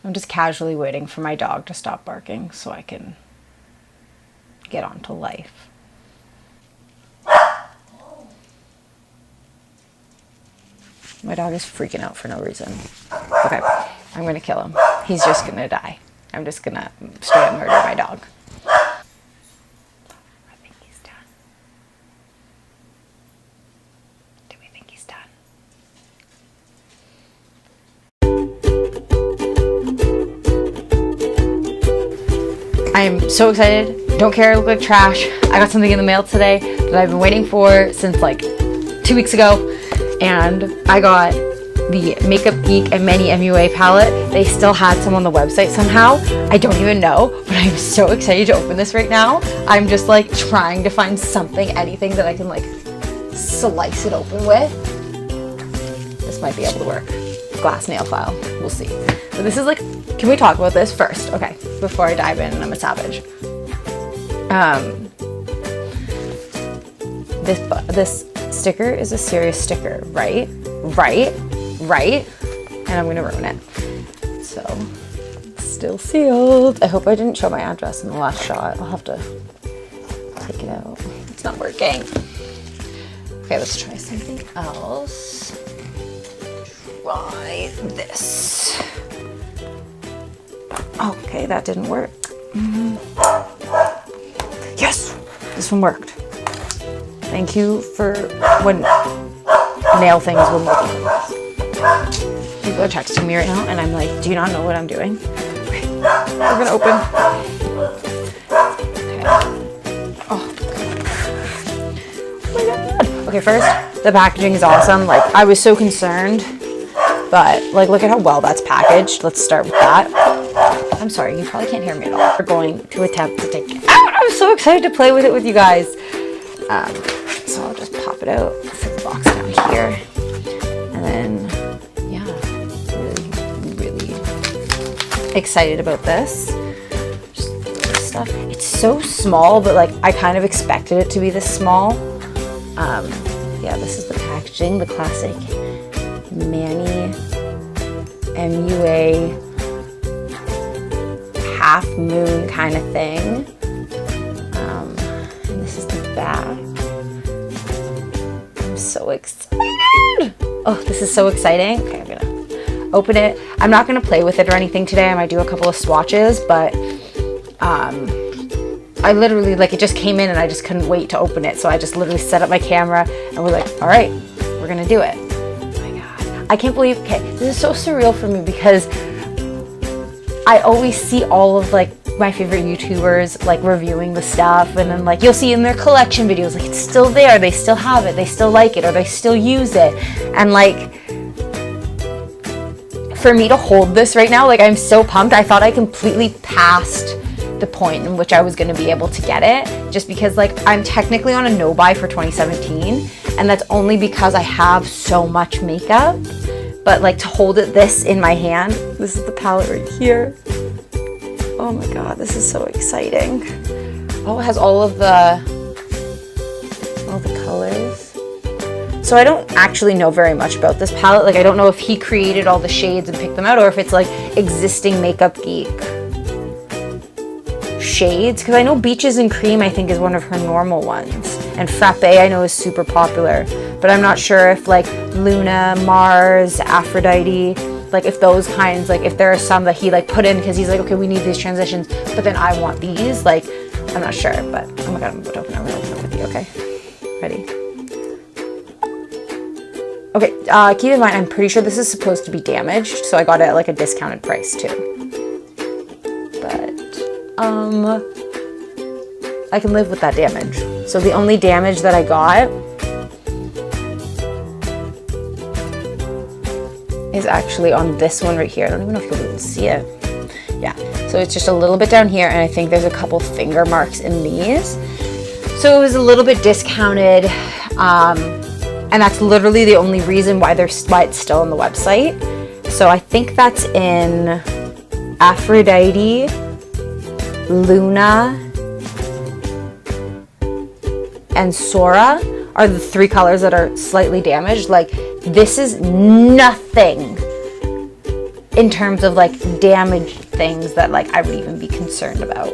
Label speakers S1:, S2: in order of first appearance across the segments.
S1: I'm just casually waiting for my dog to stop barking so I can get on to life. My dog is freaking out for no reason. Okay, I'm gonna kill him. He's just gonna die. I'm just gonna straight up murder my dog. I think he's done. Do we think he's done? I am so excited. Don't care, I look like trash. I got something in the mail today that I've been waiting for since like 2 weeks ago. And I got the MakeupGeekxMannyMUA palette. They still had some on the website somehow. I don't even know, but I'm so excited to open this right now. I'm just like trying to find something, anything that I can like slice it open with. This might be able to work. Glass nail file, we'll see. So this is like, can we talk about this first? Okay, before I dive in and I'm a savage. This sticker is a serious sticker, right? And I'm gonna ruin it. So, still sealed. I hope I didn't show my address in the last shot. I'll have to take it out. It's not working. Okay, let's try something else. Try this. Okay, that didn't work. Yes, this one worked. Thank you for when nail things will multi-purpose. People are texting me right now and I'm like, do you not know what I'm doing? Okay, we're gonna open. Okay. Oh my god. Okay, first, the packaging is awesome. Like, I was so concerned, but like, look at how well that's packaged. Let's start with that. I'm sorry, you probably can't hear me at all. We're going to attempt to take it out. I'm so excited to play with it with you guys. So I'll just pop it out, put the box down here, and then, yeah, really excited about this. Just this stuff. It's so small, but like, I kind of expected it to be this small. Yeah, this is the packaging, the classic Manny MUA half moon kind of thing. And this is the back. I'm so excited. Oh, this is so exciting. Okay, I'm gonna open it. I'm not gonna play with it or anything today. I might do a couple of swatches, but I literally, like, it just came in and I just couldn't wait to open it. So I just literally set up my camera and we're like, all right, we're gonna do it. Oh my God. I can't believe, okay, this is so surreal for me because I always see all of like my favorite YouTubers like reviewing the stuff, and then like you'll see in their collection videos, like it's still there, they still have it, they still like it, or they still use it. And like, for me to hold this right now, like I'm so pumped. I thought I completely passed the point in which I was going to be able to get it, just because like I'm technically on a no buy for 2017, and that's only because I have so much makeup. But like, to hold it this in my hand, this is the palette right here. Oh my God, this is so exciting. Oh, it has all the colors. So I don't actually know very much about this palette. Like, I don't know if he created all the shades and picked them out, or if it's like existing Makeup Geek shades. Because I know Beaches and Cream, I think, is one of her normal ones. And Frappe, I know, is super popular. But I'm not sure if like Luna, Mars, Aphrodite, like if those kinds, like if there are some that he like put in because he's like, okay, we need these transitions, but then I want these. Like, I'm not sure, but oh my God, I'm about to open it. I'm gonna open it with you, okay? Ready? Okay, keep in mind, I'm pretty sure this is supposed to be damaged, so I got it at like a discounted price too. But, I can live with that damage. So the only damage that I got is actually on this one right here. I don't even know if you'll be able to see it. Yeah, so it's just a little bit down here, and I think there's a couple finger marks in these. So it was a little bit discounted, and that's literally the only reason why it's still on the website. So I think that's in Aphrodite, Luna, and Sora are the three colors that are slightly damaged. Like, this is nothing in terms of like damaged things that like I would even be concerned about.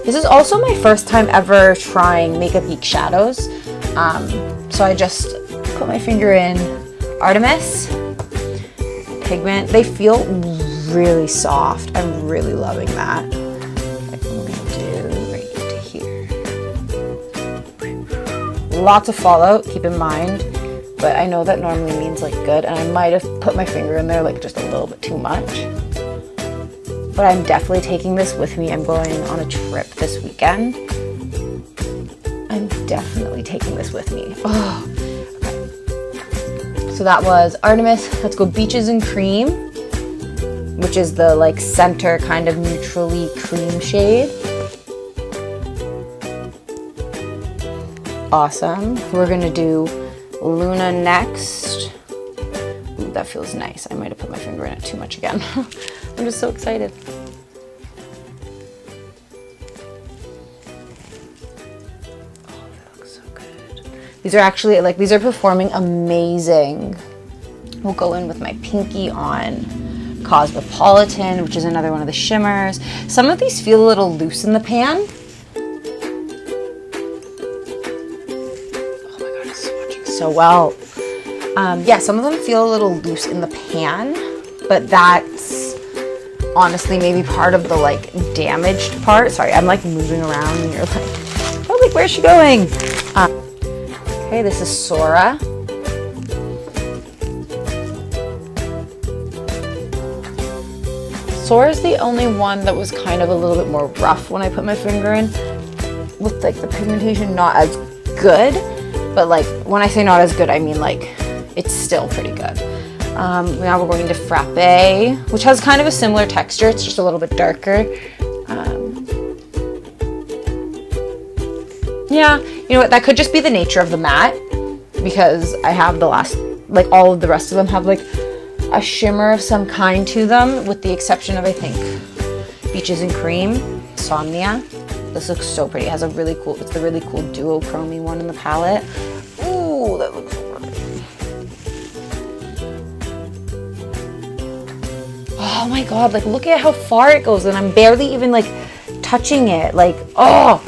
S1: This is also my first time ever trying Makeup Geek shadows. So I just put my finger in Artemis pigment. They feel really soft. I'm really loving that. I'm gonna do right to here. Lots of fallout, keep in mind, but I know that normally means like good, and I might have put my finger in there like just a little bit too much. But I'm definitely taking this with me. I'm going on a trip this weekend. I'm definitely taking this with me. Oh, okay. So that was Artemis. Let's go Beaches and Cream, which is the like center kind of neutrally cream shade. Awesome. We're gonna do Luna next. Ooh, that feels nice. I might have put my finger in it too much again. I'm just so excited. Oh, that looks so good. These are actually, like, these are performing amazing. We'll go in with my pinky on Cosmopolitan, which is another one of the shimmers. Some of these feel a little loose in the pan. Oh my god, it's swatching so well. Yeah, some of them feel a little loose in the pan, but that's honestly maybe part of the like damaged part. Sorry, I'm like moving around and you're like, oh, like where's she going? Okay, this is Sora. Sora's the only one that was kind of a little bit more rough when I put my finger in, with like the pigmentation not as good, but like when I say not as good, I mean like it's still pretty good. Now we're going to Frappe, which has kind of a similar texture. It's just a little bit darker. Yeah, you know what? That could just be the nature of the matte, because I have the last, like all of the rest of them have like a shimmer of some kind to them, with the exception of, I think, Beaches and Cream, Insomnia. This looks so pretty. It has a really cool, it's the really cool duochrome one in the palette. Ooh, that looks so pretty. Oh my god, like look at how far it goes, and I'm barely even like touching it. Like, oh!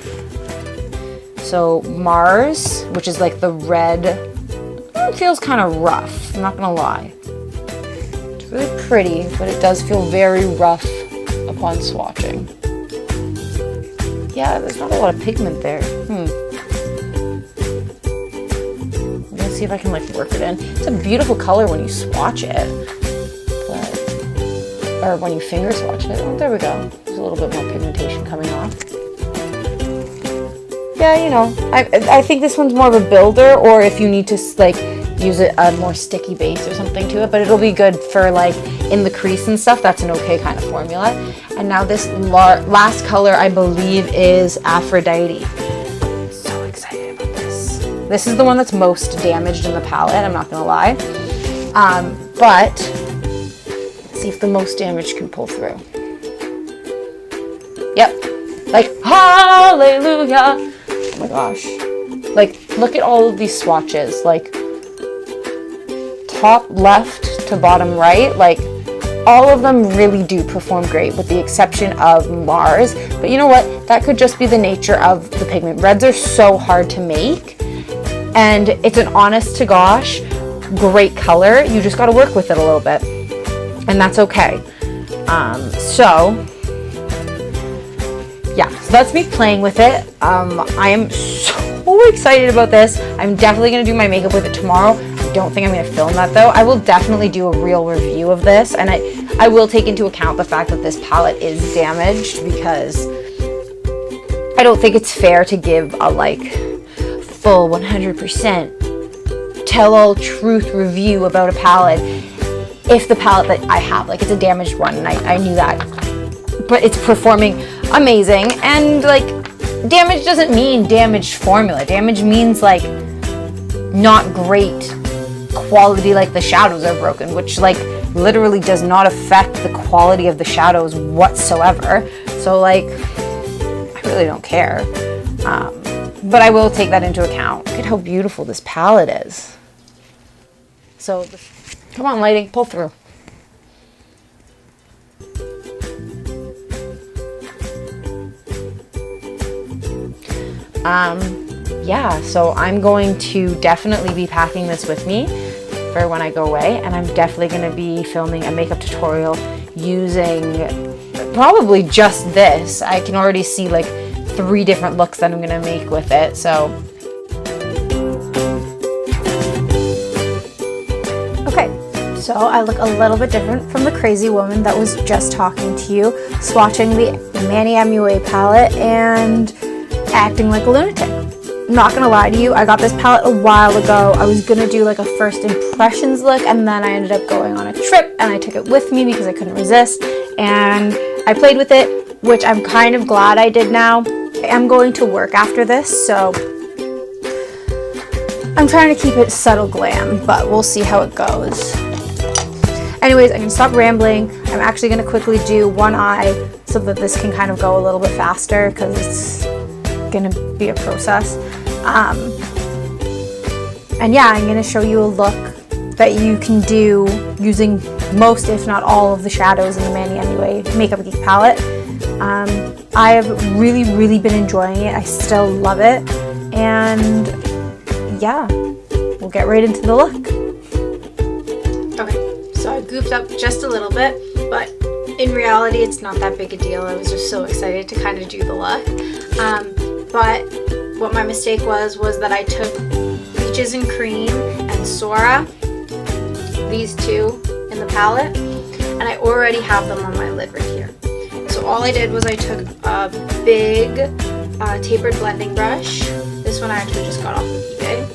S1: So Mars, which is like the red, it feels kind of rough, I'm not gonna lie. It's really pretty, but it does feel very rough upon swatching. Yeah, there's not a lot of pigment there. I'm gonna see if I can like work it in. It's a beautiful color when you swatch it, or when you finger swatch it. Oh, there we go. There's a little bit more pigmentation coming off. Yeah, you know, I think this one's more of a builder, or if you need to like use a more sticky base or something to it, but it'll be good for like in the crease and stuff. That's an okay kind of formula. And now this last color, I believe, is Aphrodite. I'm so excited about this. This is the one that's most damaged in the palette, I'm not gonna lie. But let's see if the most damage can pull through. Yep, like hallelujah. Oh my gosh. Like, look at all of these swatches, like top left to bottom right, like all of them really do perform great, with the exception of Mars. But you know what? That could just be the nature of the pigment. Reds are so hard to make, and it's an honest to gosh great color. You just got to work with it a little bit, and that's okay. So that's me playing with it. I am so excited about this. I'm definitely going to do my makeup with it tomorrow. I don't think I'm going to film that though. I will definitely do a real review of this, and I will take into account the fact that this palette is damaged, because I don't think it's fair to give a like full 100% tell all truth review about a palette if the palette that I have, like, it's a damaged one, and I knew that, but it's performing amazing. And like, damage doesn't mean damaged formula. Damage means like not great quality, like the shadows are broken, which like literally does not affect the quality of the shadows whatsoever. So like, I really don't care, but I will take that into account. Look at how beautiful this palette is. So come on, lighting, pull through. Yeah, so I'm going to definitely be packing this with me for when I go away, and I'm definitely going to be filming a makeup tutorial using probably just this. I can already see like 3 different looks that I'm going to make with it, so.
S2: Okay, so I look a little bit different from the crazy woman that was just talking to you, swatching the MannyMUA palette and acting like a lunatic. I'm not gonna lie to you, I got this palette a while ago. I was gonna do like a first impressions look, and then I ended up going on a trip and I took it with me because I couldn't resist, and I played with it, which I'm kind of glad I did now. I'm going to work after this, so I'm trying to keep it subtle glam, but we'll see how it goes. Anyways, I'm gonna stop rambling. I'm actually gonna quickly do one eye so that this can kind of go a little bit faster because it's gonna be a process. And yeah, I'm gonna show you a look that you can do using most, if not all, of the shadows in the MannyMUA Makeup Geek palette. I have really been enjoying it. I still love it, and yeah, we'll get right into the look. Okay, so I goofed up just a little bit, but in reality it's not that big a deal. I was just so excited to kind of do the look. But what my mistake was that I took Peaches and Cream and Sora, these 2 in the palette, and I already have them on my lid right here. So all I did was I took a big tapered blending brush. This one I actually just got off of eBay.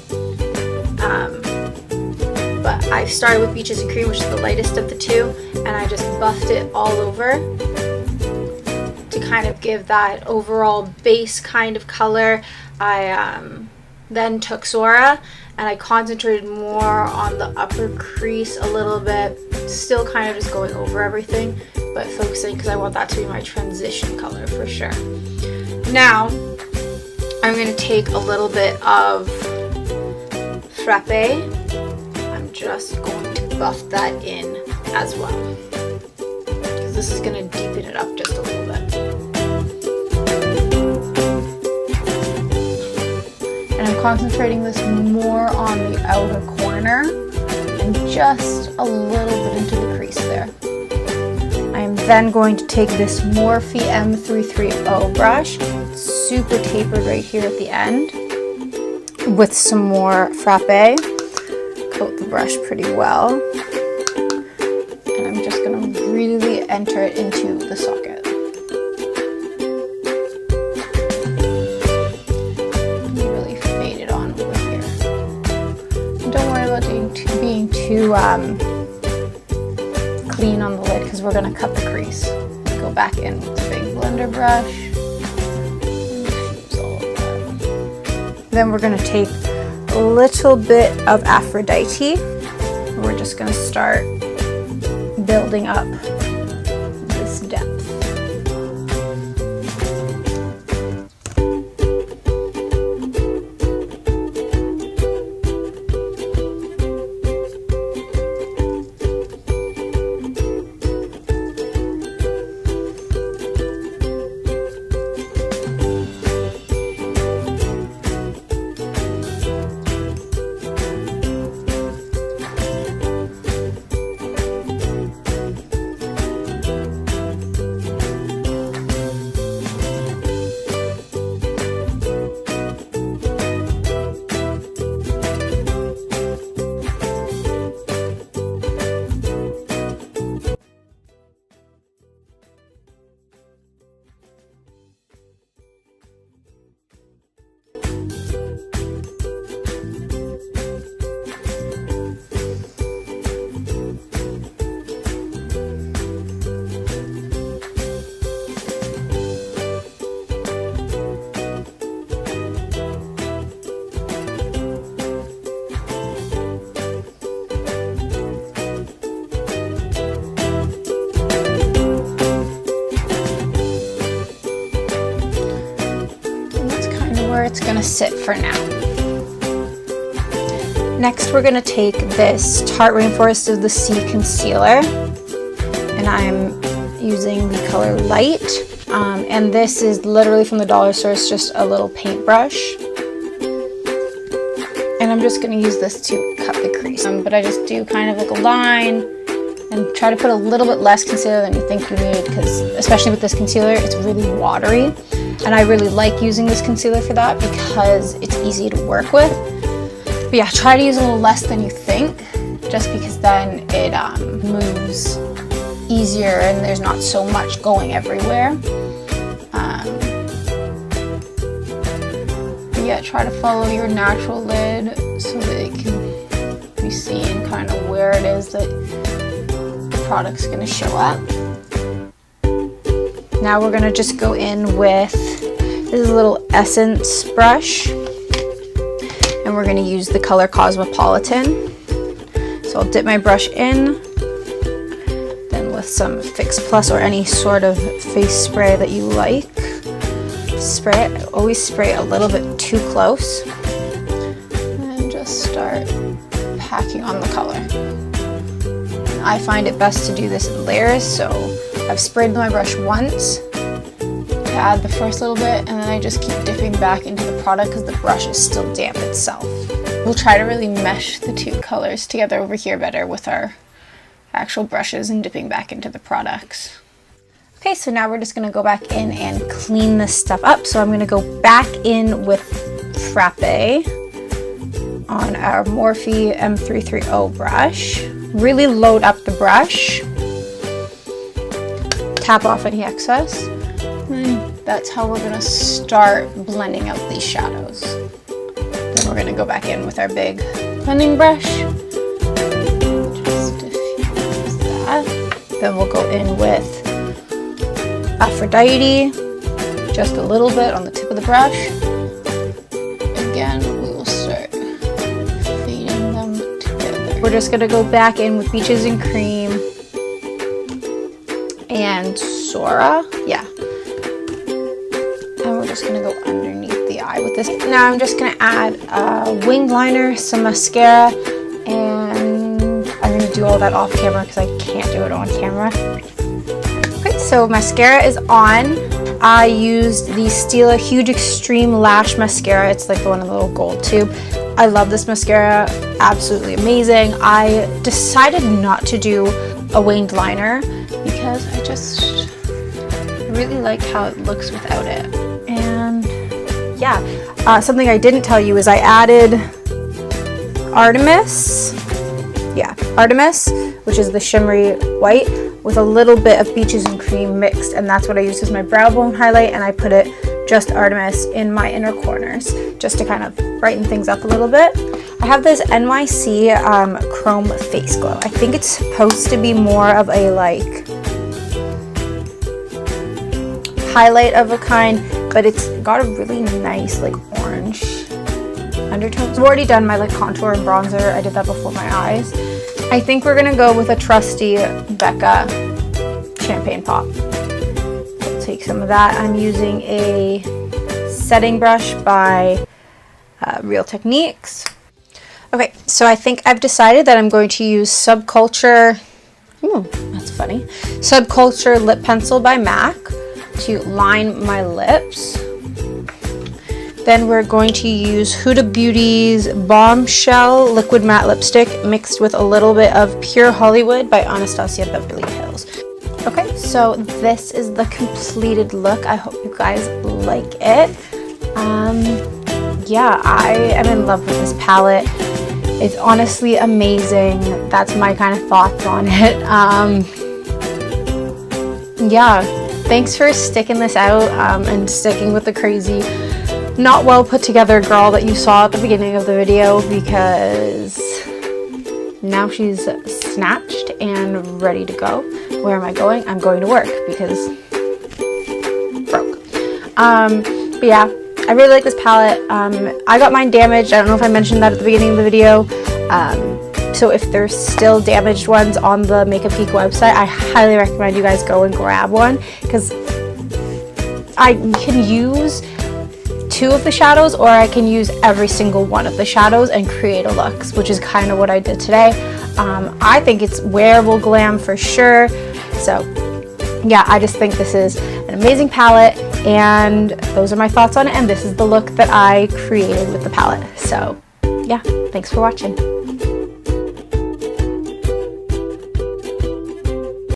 S2: But I started with Peaches and Cream, which is the lightest of the 2, and I just buffed it all over to kind of give that overall base kind of color. I then took Sora and I concentrated more on the upper crease a little bit, still kind of just going over everything, but focusing because I want that to be my transition color for sure. Now, I'm going to take a little bit of Frappe. I'm just going to buff that in as well, because this is going to deepen it up just a little bit. And I'm concentrating this more on the outer corner and just a little bit into the crease there. I'm then going to take this Morphe M330 brush, super tapered right here at the end, with some more Frappe. Coat the brush pretty well. And I'm just going to really enter it into the socket. Really fade it on over here. And don't worry about being too clean on the lid, because we're going to cut the crease. Go back in with the big blender brush. Infuse all of that. Then we're going to take a little bit of Aphrodite. We're just going to start building up this depth. Where it's going to sit for now. Next, we're going to take this Tarte Rainforest of the Sea concealer, and I'm using the color Light. And this is literally from the dollar store. It's just a little paintbrush. And I'm just going to use this to cut the crease. But I just do kind of like a line and try to put a little bit less concealer than you think you need, because especially with this concealer, it's really watery. And I really like using this concealer for that because it's easy to work with. But yeah, try to use a little less than you think, just because then it moves easier and there's not so much going everywhere. But yeah, try to follow your natural lid so that it can be seen kind of where it is that the product's going to show up. Now we're going to just go in with, this is a little essence brush, and we're going to use the color Cosmopolitan. So I'll dip my brush in, then with some Fix Plus or any sort of face spray that you like. Spray it, always spray a little bit too close, and just start packing on the color. I find it best to do this in layers, so I've sprayed my brush once to add the first little bit, and then I just keep dipping back into the product because the brush is still damp itself. We'll try to really mesh the two colors together over here better with our actual brushes and dipping back into the products. Okay, so now we're just going to go back in and clean this stuff up. So I'm going to go back in with Frappe on our Morphe M330 brush. Really load up the brush. Tap off any excess. And that's how we're going to start blending out these shadows. Then we're going to go back in with our big blending brush. Just diffuse that. Then we'll go in with Aphrodite, just a little bit on the tip of the brush. Again, we will start fading them together. We're just going to go back in with Peaches and Cream and Sora. Yeah. And we're just going to go underneath the eye with this. Now I'm just going to add a winged liner, some mascara, and I'm going to do all that off camera because I can't do it on camera. Okay, so mascara is on. I used the Stila Huge Extreme Lash Mascara. It's like the one in the little gold tube. I love this mascara, absolutely amazing. I decided not to do a winged liner because I just really like how it looks without it. And yeah, something I didn't tell you is I added Artemis. Yeah, Artemis, which is the shimmery white, with a little bit of Peaches and Cream mixed, and that's what I used as my brow bone highlight, and I put it just Artemis in my inner corners just to kind of brighten things up a little bit. I have this NYC Chrome Face Glow. I think it's supposed to be more of a like highlight of a kind, but it's got a really nice like orange undertones. I've already done my like contour and bronzer. I did that before my eyes. I think we're gonna go with a trusty Becca Champagne Pop. I'll take some of that. I'm using a setting brush by Real Techniques. Okay, so I think I've decided that I'm going to use Subculture, that's funny, Subculture Lip Pencil by MAC to line my lips. Then we're going to use Huda Beauty's Bombshell Liquid Matte Lipstick mixed with a little bit of Pure Hollywood by Anastasia Beverly Hills. Okay, so this is the completed look. I hope you guys like it. Yeah, I am in love with this palette. It's honestly amazing. That's my kind of thoughts on it. Yeah, thanks for sticking this out and sticking with the crazy, not well put together girl that you saw at the beginning of the video, because now she's snatched and ready to go. Where am I going? I'm going to work because broke. But yeah, I really like this palette. I got mine damaged. I don't know if I mentioned that at the beginning of the video. So if there's still damaged ones on the Makeup Geek website, I highly recommend you guys go and grab one, because I can use 2 of the shadows, or I can use every single one of the shadows and create a look, which is kind of what I did today. I think it's wearable glam for sure. So
S1: yeah, I just think this is an amazing palette, and those are my thoughts on it, and this is the look that I created with the palette. So yeah, thanks for watching.